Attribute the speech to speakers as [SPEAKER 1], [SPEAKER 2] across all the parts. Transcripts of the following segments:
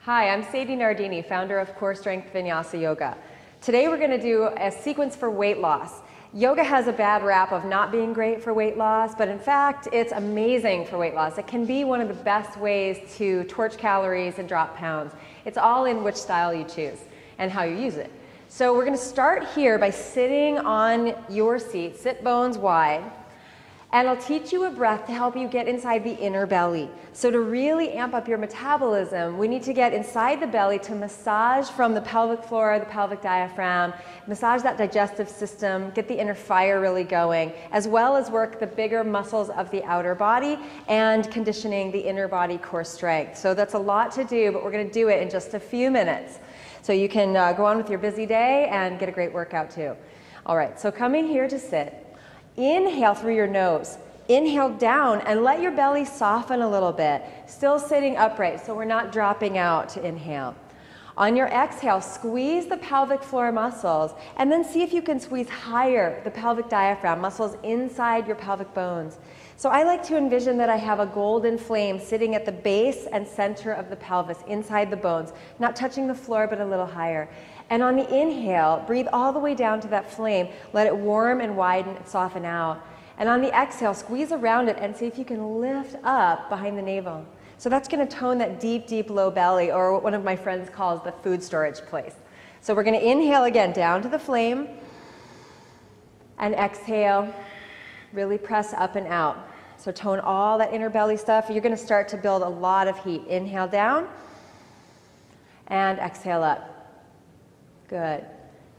[SPEAKER 1] Hi, I'm Sadie Nardini, founder of Core Strength Vinyasa Yoga. Today we're going to do a sequence for weight loss. Yoga has a bad rap of not being great for weight loss, but in fact it's amazing for weight loss. It can be one of the best ways to torch calories and drop pounds. It's all in which style you choose and how you use it. So we're going to start here by sitting on your seat, sit bones wide. And I'll teach you a breath to help you get inside the inner belly. So to really amp up your metabolism, we need to get inside the belly to massage from the pelvic floor, the pelvic diaphragm, massage that digestive system, get the inner fire really going, as well as work the bigger muscles of the outer body and conditioning the inner body core strength. So that's a lot to do, but we're going to do it in just a few minutes. So you can go on with your busy day and get a great workout too. All right, so coming here to sit. Inhale through your nose. Inhale down and let your belly soften a little bit. Still sitting upright so we're not dropping out to inhale. On your exhale, squeeze the pelvic floor muscles and then see if you can squeeze higher the pelvic diaphragm, muscles inside your pelvic bones. So I like to envision that I have a golden flame sitting at the base and center of the pelvis, inside the bones, not touching the floor but a little higher. And on the inhale, breathe all the way down to that flame. Let it warm and widen and soften out. And on the exhale, squeeze around it and see if you can lift up behind the navel. So that's going to tone that deep, deep low belly, or what one of my friends calls the food storage place. So we're going to inhale again down to the flame. And exhale, really press up and out. So tone all that inner belly stuff. You're going to start to build a lot of heat. Inhale down and exhale up. Good.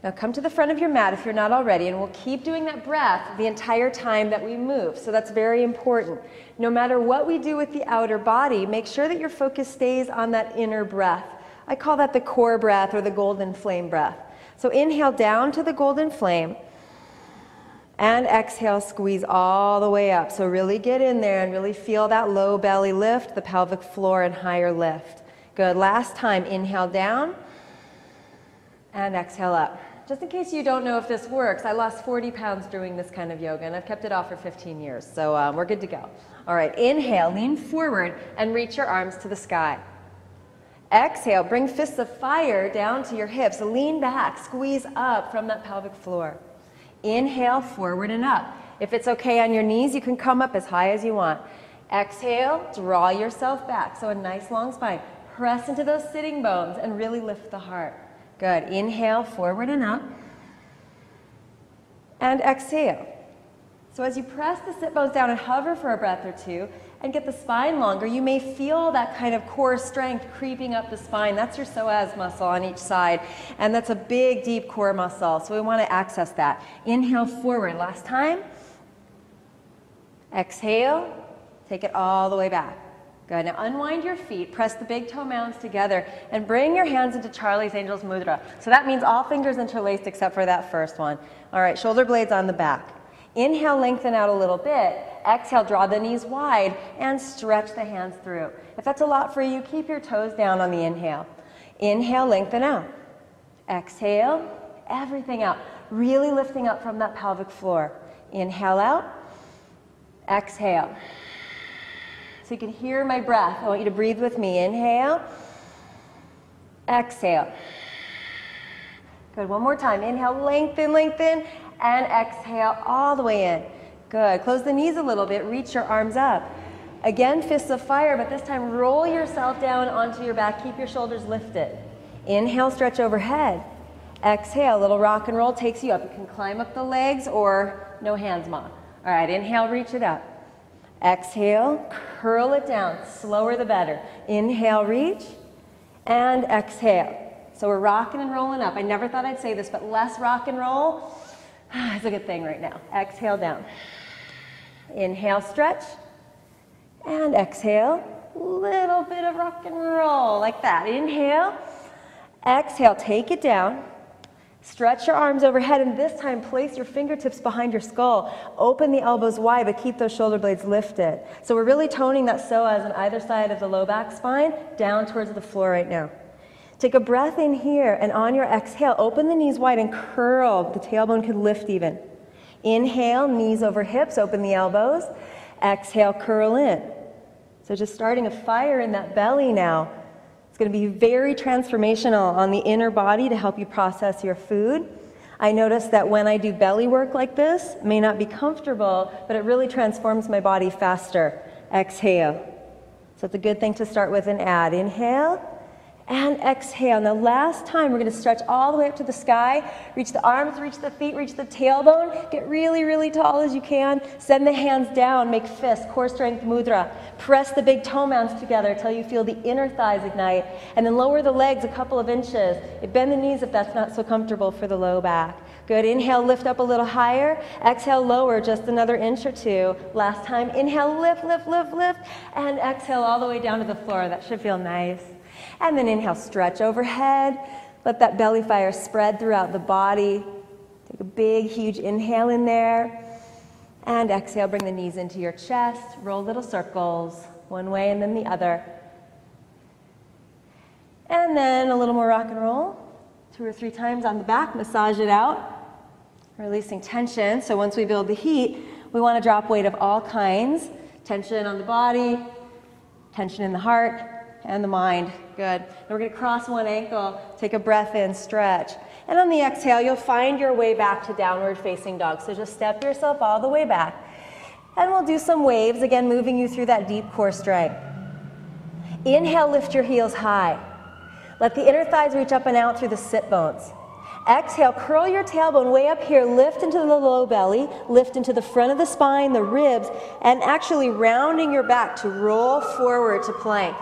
[SPEAKER 1] Now come to the front of your mat if you're not already, and we'll keep doing that breath the entire time that we move. So that's very important. No matter what we do with the outer body, make sure that your focus stays on that inner breath. I call that the core breath or the golden flame breath. So inhale down to the golden flame and exhale, squeeze all the way up. So really get in there and really feel that low belly lift, the pelvic floor and higher lift. Good. Last time, inhale down. And exhale up. Just in case you don't know if this works, I lost 40 pounds doing this kind of yoga, and I've kept it off for 15 years, so we're good to go. All right, inhale, lean forward, and reach your arms to the sky. Exhale, bring fists of fire down to your hips. Lean back, squeeze up from that pelvic floor. Inhale, forward and up. If it's okay on your knees, you can come up as high as you want. Exhale, draw yourself back, so a nice long spine. Press into those sitting bones and really lift the heart. Good. Inhale, forward and up. And exhale. So as you press the sit bones down and hover for a breath or two and get the spine longer, you may feel that kind of core strength creeping up the spine. That's your psoas muscle on each side. And that's a big, deep core muscle. So we want to access that. Inhale, forward. Last time. Exhale. Take it all the way back. Good. Now unwind your feet, press the big toe mounds together, and bring your hands into Charlie's Angels Mudra. So that means all fingers interlaced except for that first one. All right, shoulder blades on the back. Inhale, lengthen out a little bit. Exhale, draw the knees wide and stretch the hands through. If that's a lot for you, keep your toes down on the inhale. Inhale, lengthen out. Exhale, everything out. Really lifting up from that pelvic floor. Inhale out. Exhale. So you can hear my breath. I want you to breathe with me. Inhale. Exhale. Good. One more time. Inhale, lengthen, lengthen, and exhale all the way in. Good. Close the knees a little bit. Reach your arms up. Again, fists of fire, but this time roll yourself down onto your back. Keep your shoulders lifted. Inhale, stretch overhead. Exhale, a little rock and roll takes you up. You can climb up the legs or no hands, Mom. All right, inhale, reach it up. Exhale, curl it down. Slower the better. Inhale, reach, and exhale. So we're rocking and rolling up. I never thought I'd say this, but less rock and roll is a good thing right now. Exhale down. Inhale, stretch, and exhale. Little bit of rock and roll, like that. Inhale, exhale, take it down. Stretch your arms overhead, and this time place your fingertips behind your skull. Open the elbows wide, but keep those shoulder blades lifted. So we're really toning that psoas on either side of the low back spine down towards the floor right now. Take a breath in here, and on your exhale, open the knees wide and curl. The tailbone could lift even. Inhale, knees over hips, open the elbows. Exhale, curl in. So just starting a fire in that belly now. going to be very transformational on the inner body to help you process your food. I notice that when I do belly work like this, it may not be comfortable, but it really transforms my body faster. Exhale. So it's a good thing to start with and add. Inhale and exhale. Now last time, we're going to stretch all the way up to the sky. Reach the arms, reach the feet, reach the tailbone. Get really, really tall as you can. Send the hands down. Make fists, core strength mudra. Press the big toe mounds together until you feel the inner thighs ignite. And then lower the legs a couple of inches. Bend the knees if that's not so comfortable for the low back. Good. Inhale, lift up a little higher. Exhale, lower just another inch or two. Last time, inhale, lift, lift, lift, lift. And exhale all the way down to the floor. That should feel nice. And then inhale, stretch overhead. Let that belly fire spread throughout the body. Take a big, huge inhale in there. And exhale, bring the knees into your chest. Roll little circles, one way and then the other. And then a little more rock and roll. 2 or 3 times on the back, massage it out. Releasing tension. So once we build the heat, we want to drop weight of all kinds. Tension on the body, tension in the heart, and the mind. Good. Now we're going to cross one ankle, take a breath in, stretch. And on the exhale, you'll find your way back to downward facing dog. So just step yourself all the way back. And we'll do some waves, again, moving you through that deep core strength. Inhale, lift your heels high. Let the inner thighs reach up and out through the sit bones. Exhale, curl your tailbone way up here, lift into the low belly, lift into the front of the spine, the ribs, and actually rounding your back to roll forward to plank.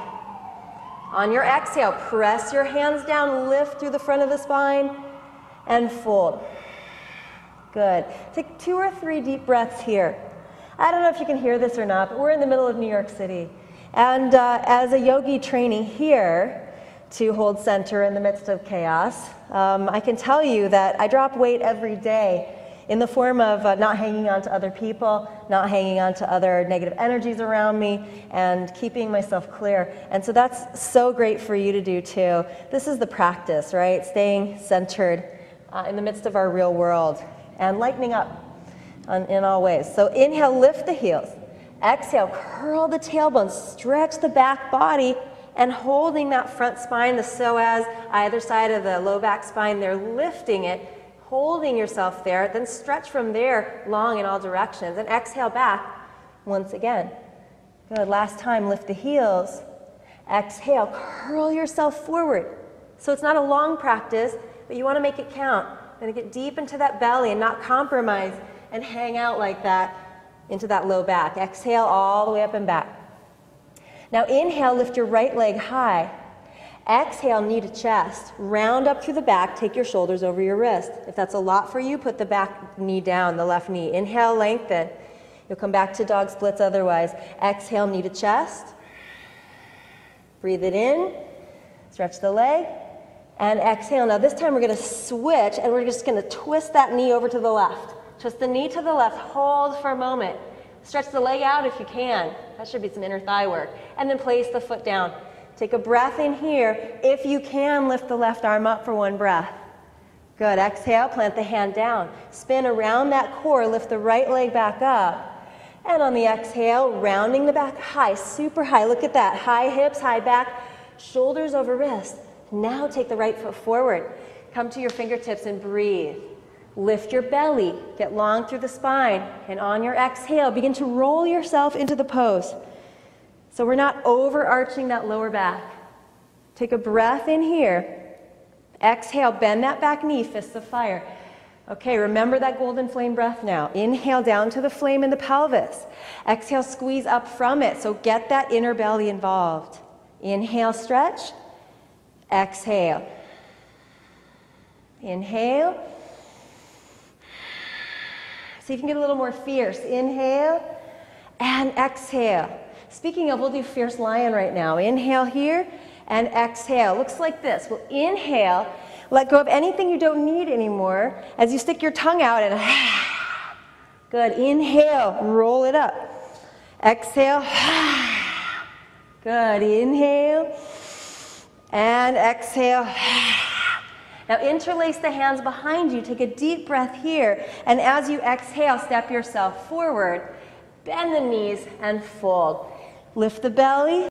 [SPEAKER 1] On your exhale, press your hands down, lift through the front of the spine, and fold. Good. Take 2 or 3 deep breaths here. I don't know if you can hear this or not, but we're in the middle of New York City. And as a yogi training here, to hold center in the midst of chaos, I can tell you that I drop weight every day in the form of not hanging on to other people, not hanging on to other negative energies around me, and keeping myself clear. And so that's so great for you to do too. This is the practice, right? Staying centered in the midst of our real world and lightening up in all ways. So inhale, lift the heels. Exhale, curl the tailbone, stretch the back body, and holding that front spine, the psoas, either side of the low back spine, they're lifting it, holding yourself there, then stretch from there long in all directions, and exhale back once again. Good, last time, lift the heels. Exhale, curl yourself forward. So it's not a long practice, but you want to make it count. Then get deep into that belly and not compromise and hang out like that into that low back. Exhale all the way up and back. Now inhale, lift your right leg high. Exhale, knee to chest. Round up through the back, take your shoulders over your wrist. If that's a lot for you, put the back knee down, the left knee. Inhale, lengthen. You'll come back to dog splits otherwise. Exhale, knee to chest. Breathe it in. Stretch the leg. And exhale. Now this time we're going to switch and we're just going to twist that knee over to the left. Twist the knee to the left. Hold for a moment. Stretch the leg out if you can. That should be some inner thigh work. And then place the foot down. Take a breath in here. If you can, lift the left arm up for one breath. Good. Exhale, plant the hand down. Spin around that core, lift the right leg back up. And on the exhale, rounding the back high, super high. Look at that. High hips, high back, shoulders over wrist. Now take the right foot forward. Come to your fingertips and breathe. Lift your belly, get long through the spine, and on your exhale, begin to roll yourself into the pose. So we're not overarching that lower back. Take a breath in here. Exhale, bend that back knee, fists of fire. Okay, remember that golden flame breath now. Inhale down to the flame in the pelvis. Exhale, squeeze up from it, so get that inner belly involved. Inhale, stretch. Exhale. Inhale. See if you can get a little more fierce. Inhale and exhale. Speaking of, we'll do fierce lion right now. Inhale here and exhale. Looks like this. We'll inhale, let go of anything you don't need anymore as you stick your tongue out and good. Inhale, roll it up. Exhale. Good. Inhale and exhale. Now interlace the hands behind you, take a deep breath here, and as you exhale, step yourself forward, bend the knees, and fold. Lift the belly.